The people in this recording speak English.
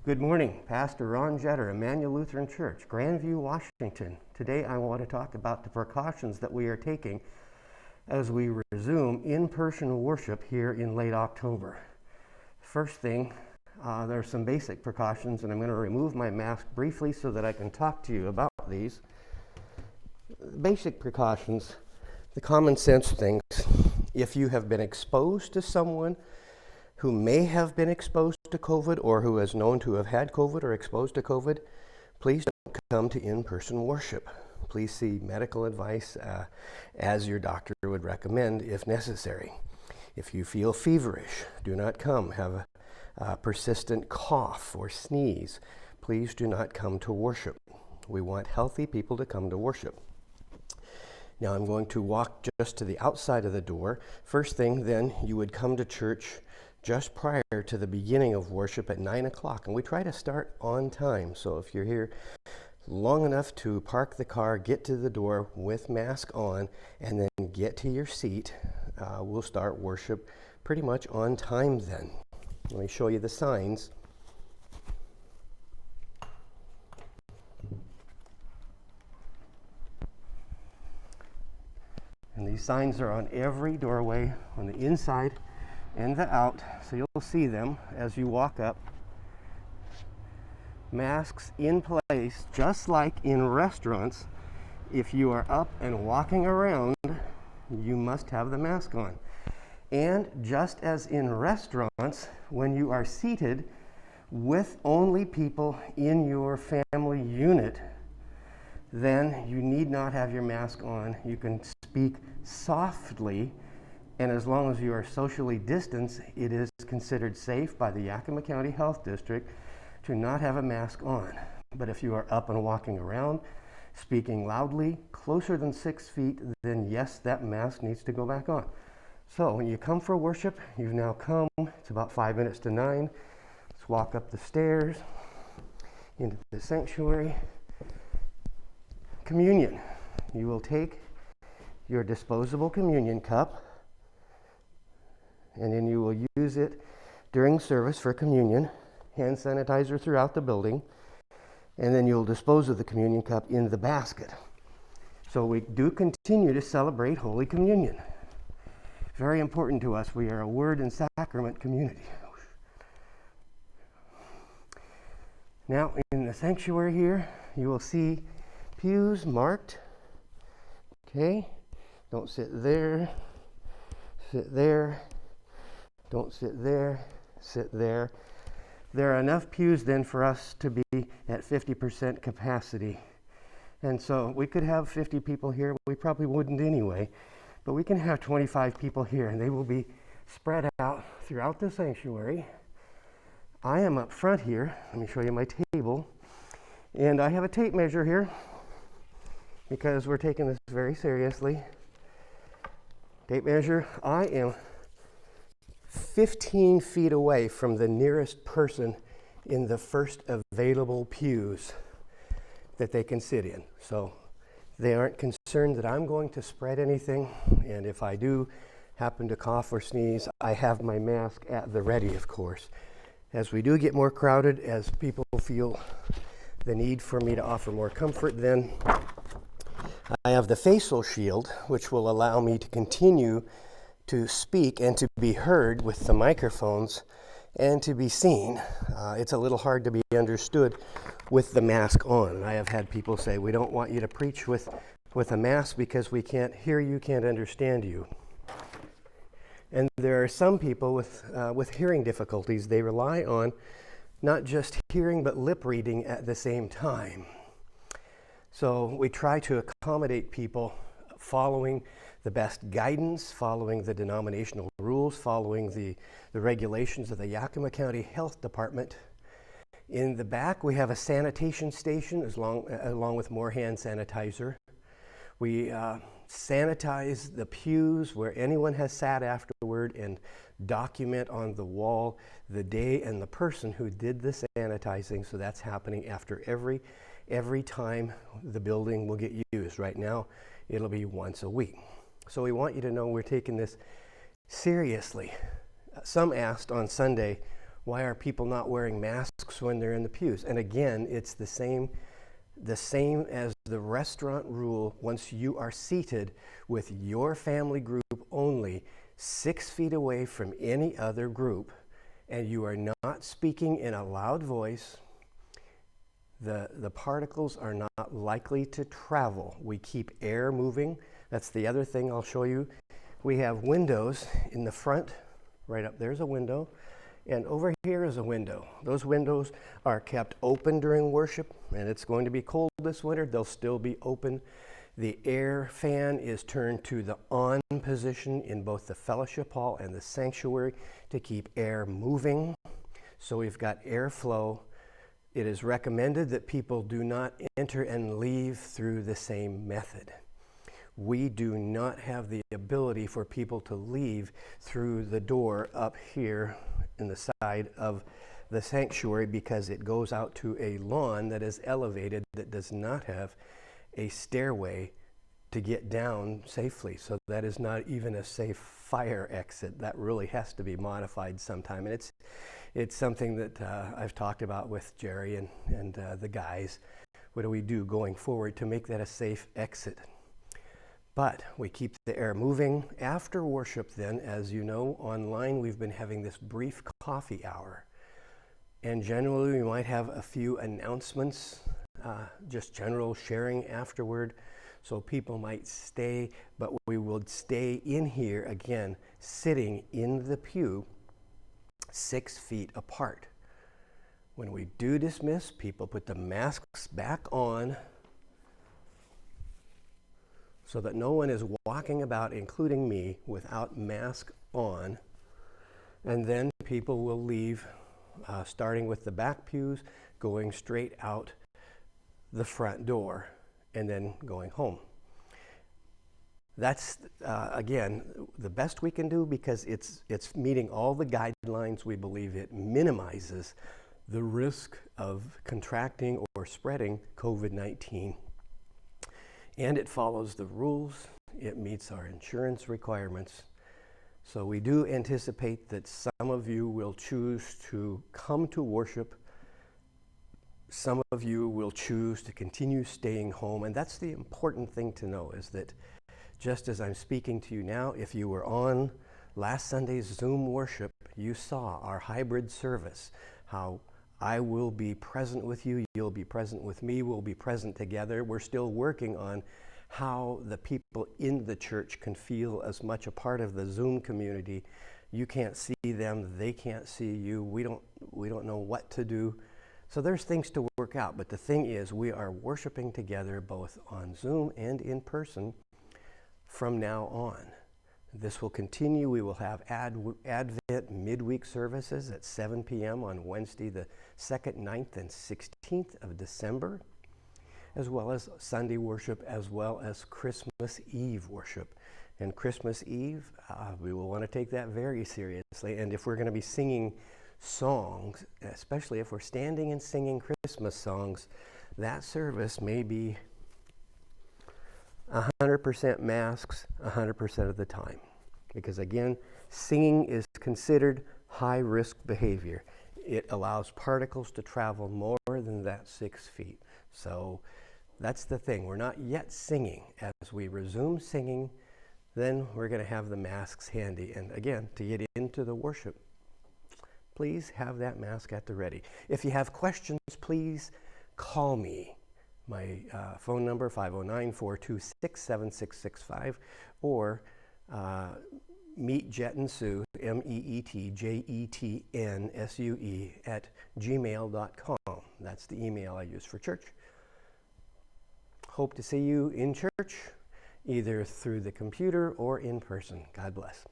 Good morning, Pastor Ron Jetter, Immanuel Lutheran Church, Grandview, Washington. Today I want to talk about the precautions that we are taking as we resume in-person worship here in late October. First thing, there are some basic precautions, and I'm going to remove my mask briefly so that I can talk to you about these. Basic precautions, the common sense things. If you have been exposed to someone who may have been exposed to COVID or who is known to have had COVID or exposed to COVID, please don't come to in-person worship. Please see medical advice as your doctor would recommend if necessary. If you feel feverish, do not come. Have a persistent cough or sneeze, please do not come to worship. We want healthy people to come to worship. Now I'm going to walk just to the outside of the door. First thing then, you would come to church just prior to the beginning of worship at 9 o'clock. And we try to start on time. So if you're here long enough to park the car, get to the door with mask on, and then get to your seat, we'll start worship pretty much on time then. Let me show you the signs. And these signs are on every doorway on the inside and the out, so you'll see them as you walk up. Masks in place, just like in restaurants. If you are up and walking around, you must have the mask on. And just as in restaurants, when you are seated with only people in your family unit, then you need not have your mask on. You can speak softly, and as long as you are socially distanced, it is considered safe by the Yakima County Health District to not have a mask on. But if you are up and walking around, speaking loudly, closer than 6 feet, then yes, that mask needs to go back on. So when you come for worship, you've now come, it's about 5 minutes to 9. Let's walk up the stairs into the sanctuary. Communion. You will take your disposable communion cup, and then you will use it during service for communion, hand sanitizer throughout the building, and then you'll dispose of the communion cup in the basket. So we do continue to celebrate Holy Communion. Very important to us. We are a word and sacrament community. Now in the sanctuary here, you will see pews marked. Okay, don't sit there, sit there. Don't sit there, sit there. There are enough pews then for us to be at 50% capacity. And so we could have 50 people here. We probably wouldn't anyway, but we can have 25 people here, and they will be spread out throughout the sanctuary. I am up front here. Let me show you my table. And I have a tape measure here because we're taking this very seriously. Tape measure. I am 15 feet away from the nearest person in the first available pews that they can sit in. So they aren't concerned that I'm going to spread anything. And if I do happen to cough or sneeze, I have my mask at the ready, of course. As we do get more crowded, as people feel the need for me to offer more comfort, then I have the facial shield, which will allow me to continue to speak and to be heard with the microphones and to be seen. It's a little hard to be understood with the mask on. I have had people say, we don't want you to preach with a mask because we can't hear you, can't understand you. And there are some people with hearing difficulties. They rely on not just hearing but lip reading at the same time. So we try to accommodate people following the best guidance, following the denominational rules, following the regulations of the Yakima County Health Department. In the back, we have a sanitation station along with more hand sanitizer. We sanitize the pews where anyone has sat afterward and document on the wall the day and the person who did the sanitizing. So that's happening after every time the building will get used. Right now, it'll be once a week. So we want you to know we're taking this seriously. Some asked on Sunday, Why are people not wearing masks when they're in the pews? And again, it's the same as the restaurant rule. Once you are seated with your family group only, 6 feet away from any other group, and you are not speaking in a loud voice, the particles are not likely to travel. We keep air moving. That's the other thing I'll show you. We have windows in the front. Right up there's a window. And over here is a window. Those windows are kept open during worship, and it's going to be cold this winter. They'll still be open. The air fan is turned to the on position in both the fellowship hall and the sanctuary to keep air moving. So we've got airflow. It is recommended that people do not enter and leave through the same method. We do not have the ability for people to leave through the door up here in the side of the sanctuary because it goes out to a lawn that is elevated that does not have a stairway to get down safely. So that is not even a safe fire exit. That really has to be modified sometime. And it's something that I've talked about with Jerry and the guys. What do we do going forward to make that a safe exit? But we keep the air moving. After worship then, as you know, online we've been having this brief coffee hour. And generally we might have a few announcements, just general sharing afterward. So people might stay, but we will stay in here again, sitting in the pew 6 feet apart. When we do dismiss, people put the masks back on so that no one is walking about, including me, without mask on. And then people will leave, starting with the back pews, going straight out the front door, and then going home. That's, again, the best we can do because it's meeting all the guidelines. We believe it minimizes the risk of contracting or spreading COVID-19. And it follows the rules. It meets our insurance requirements. So we do anticipate that some of you will choose to come to worship. Some of you will choose to continue staying home. And that's the important thing to know, is that just as I'm speaking to you now, if you were on last Sunday's Zoom worship, you saw our hybrid service, how I will be present with you, you'll be present with me, we'll be present together. We're still working on how the people in the church can feel as much a part of the Zoom community. You can't see them, they can't see you, we don't know what to do. So there's things to work out, but the thing is we are worshiping together both on Zoom and in person from now on. This will continue. We will have Advent midweek services at 7 p.m. on Wednesday, the 2nd, 9th, and 16th of December, as well as Sunday worship, as well as Christmas Eve worship. And Christmas Eve, we will want to take that very seriously. And if we're going to be singing songs, especially if we're standing and singing Christmas songs, that service may be 100% masks 100% of the time. Because again, singing is considered high-risk behavior. It allows particles to travel more than that 6 feet. So that's the thing. We're not yet singing. As we resume singing, then we're going to have the masks handy. And again, to get into the worship, please have that mask at the ready. If you have questions, please call me. My phone number, 509-426-7665, or meet Jet and Sue, MEETJETNSUE @gmail.com. That's the email I use for church. Hope to see you in church, either through the computer or in person. God bless.